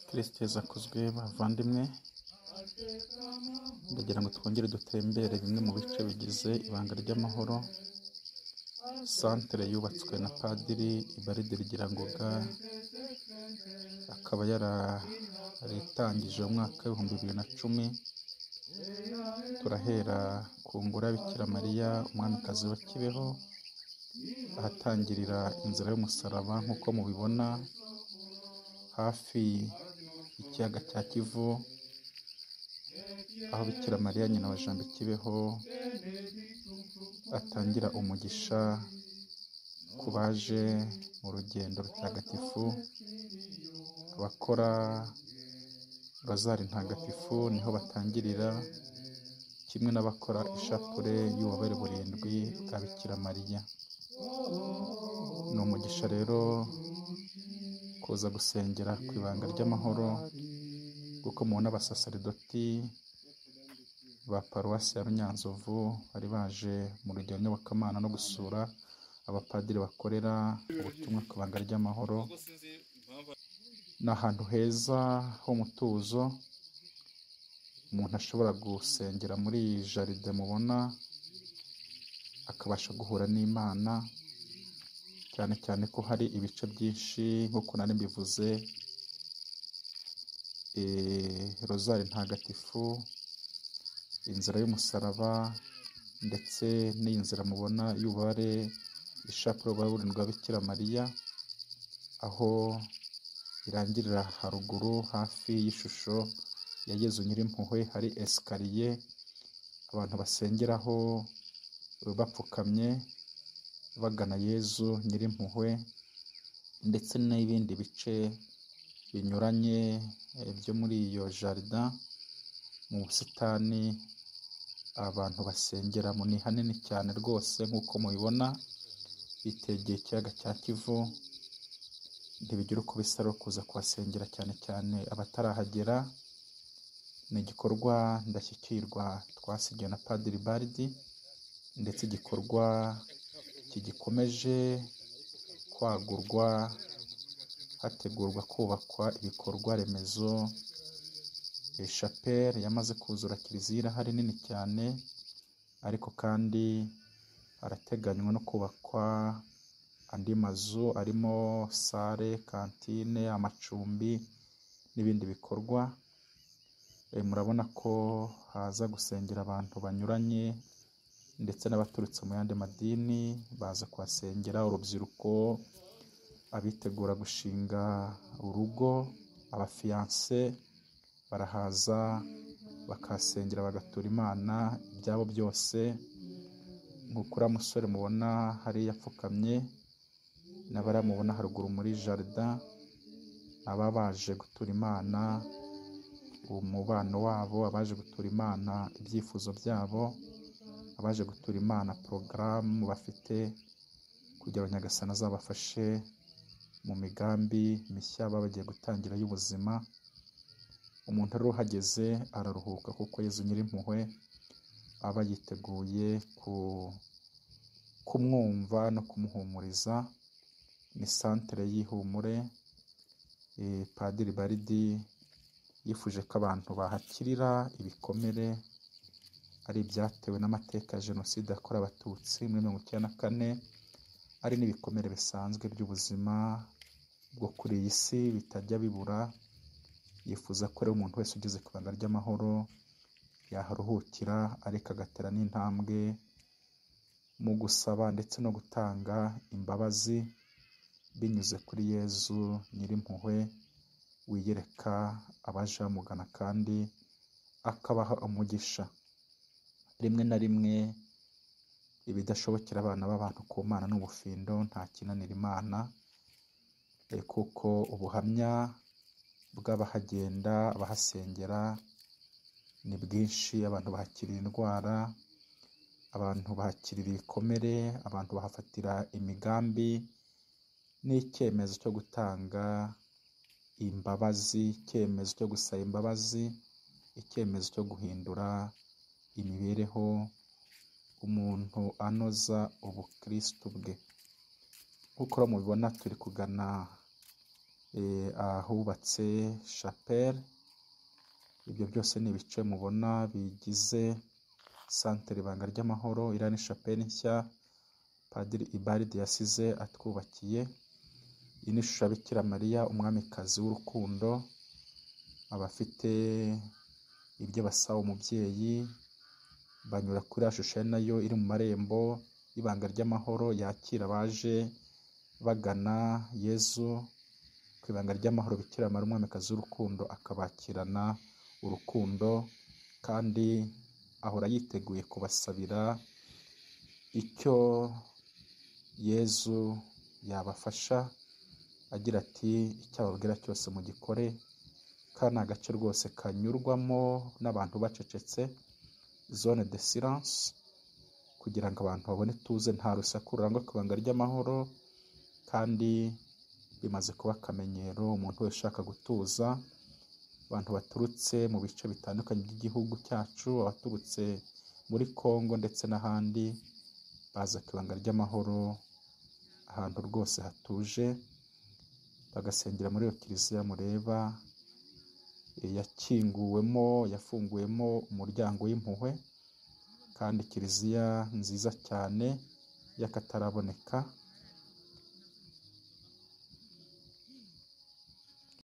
Kristo Yesu akuzwe bavandimwe, ndagira ngo twongere dutembere bimwe mu bice bigize ibanga ry'amahoro, santere yubatswe na Padiri Ubald Rugirangoga, akaba yaritangije mu mwaka w'ibihumbi 2010. Turahera ku ngoro ya Bikira Mariya umwamikazi wa Kibeho, ahatangirira inzira y'umusaraba nk'uko mubibona, hafi ikiyaga cya Kivu, aho Bikira Mariya nyina wa Jambo Kibeho atangira umugisha ku baje mu rugendo rutagatifu, abakora rozari ntagatifu niho batangirira, kimwe n'abakora ishapule y'ububabare burindwi bwa Bikira Mariya. Ni umugisha rero kuza gusengera ku ibanga ry'amahoro, kuko mubona abasaseridoti ba paruwasi ya Runyanzovu bari baje mu rugendo nyobokamana no gusura abapadiri bakorera ubutumwa ku ibanga ry'amahoro. Ni ahantu heza h'umutuzo umuntu ashobora gusengera muri iyi jaride mubona, akabasha guhura n'Imana, cyane cyane ko hari ibice byinshi nk'uko nari mbivuze, rozari ntagatifu, inzira y'umusaraba, ndetse n'iyi nzira mubona y'ububabare, ishapule y'ububabare burindwi bwa Bikira Mariya, aho irangirira haruguru hafi y'ishusho ya Yezu Nyirimpuhwe hari esikariye abantu basengeraho bapfukamye bagana Yezu Nyirimpuhwe, ndetse n'ibindi bice binyuranye byo muri iyo jarida mu busitani abantu basengeramo. Ni hanini cyane rwose nk'uko mubibona, bitegeye ikiyaga cya Kivu, ntibigira uko bisa rero kuza kuhasengera, cyane cyane abatarahagera. Ni igikorwa ndashyikirwa twasigiwe na Padiri Ubald, ndetse igikorwa kigikomeje kwagurwa, hategurwa kubakwa ibikorwa remezo. Shapeli yamaze kuzura, kiliziya irahari nini cyane, ariko kandi harateganywa no kubakwa andi mazu arimo sale, kantine, amacumbi n'ibindi bikorwa. Murabona ko haza gusengera abantu banyuranye, ndetse n'abaturutse mu yandi madini baza kuhasengera, urubyiruko, abitegura gushinga urugo, abafiyanse barahaza bakahasengera bagatura Imana ibyabo byose. nk'uko uriya musore mubona hariya apfukamye, n'abariya mubona haruguru muri jarida, aba baje gutura Imana umubano wabo, abaje gutura Imana ibyifuzo byabo, abaje gutura Imana porogaramu bafite, kugira ngo Nyagasani azabafashe mu migambi mishya baba bagiye gutangira y'ubuzima. Umuntu rero uhageze araruhuka, kuko Yezu Nyirimpuhwe aba yiteguye kumwumva no kumuhumuriza. Ni santere y'ihumure. Padiri Ubald yifuje ko abantu bahakirira ibikomere ari ibyatewe n'amateka ya Jenoside yakorewe Abatutsi muri 1994, ari n'ibikomere bisanzwe by'ubuzima bwo kuri iyi si bitajya bibura. Yifuza ko rero umuntu wese ugeze ku ibanga ry'amahoro yaharuhukira, ariko agatera n'intambwe mu gusaba ndetse no gutanga imbabazi binyuze kuri Yezu Nyirimpuhwe, wiyereka abaje bamugana kandi akabaha umugisha. Rimwe na rimwe ibidashobokera abana b'abantu ku Mana n'ubufindo nta kinanira Imana, kuko ubuhamya bw'abahagenda abahasengera ni bwinshi. Abantu bahakirira indwara, abantu bahakirira ibikomere, abantu bahafatira imigambi n'icyemezo cyo gutanga imbabazi, icyemezo cyo gusaba imbabazi, icyemezo cyo guhindura imibereho, umuntu anoza ubukristo bwe. Nk'uko mubibona turi kugana ahubatse chapelle. Ibyo byose ni ibice mubona bigize santere Ibanga ry'Amahoro. Iriya ni chapelle nshya Padiri Ubald yasize atwubakiye. Iyi ni ishusho ya Bikira Mariya umwamikazi w'urukundo, abafite ibyo basaba umubyeyi banyura kuri ya shusho nayo iri mu marembo y'Ibanga ry'Amahoro yakira abaje bagana Yezu. Ku Ibanga ry'Amahoro Bikira Mariya umwamikazi w'urukundo akabakirana urukundo, kandi ahora yiteguye kubasabira icyo Yezu yabafasha, agira ati icyo ababwira cyose mugikore. Kandi ni agace rwose kanyurwamo n'abantu bacecetse, zone de silence, kugira ngo abantu babone ituze, nta rusaku rurangwa ku Ibanga ry'Amahoro. Kandi bimaze kuba akamenyero, umuntu wese ushaka gutuza, abantu baturutse mu bice bitandukanye by'igihugu cyacu, abaturutse muri Congo ndetse n'ahandi, baza ku Ibanga ry'Amahoro, ahantu rwose hatuje, bagasengera muri iyo kiliziya mureba yafunguwemo umuryango w'impuhwe, kandi kiliziya nziza cyane y'akataraboneka.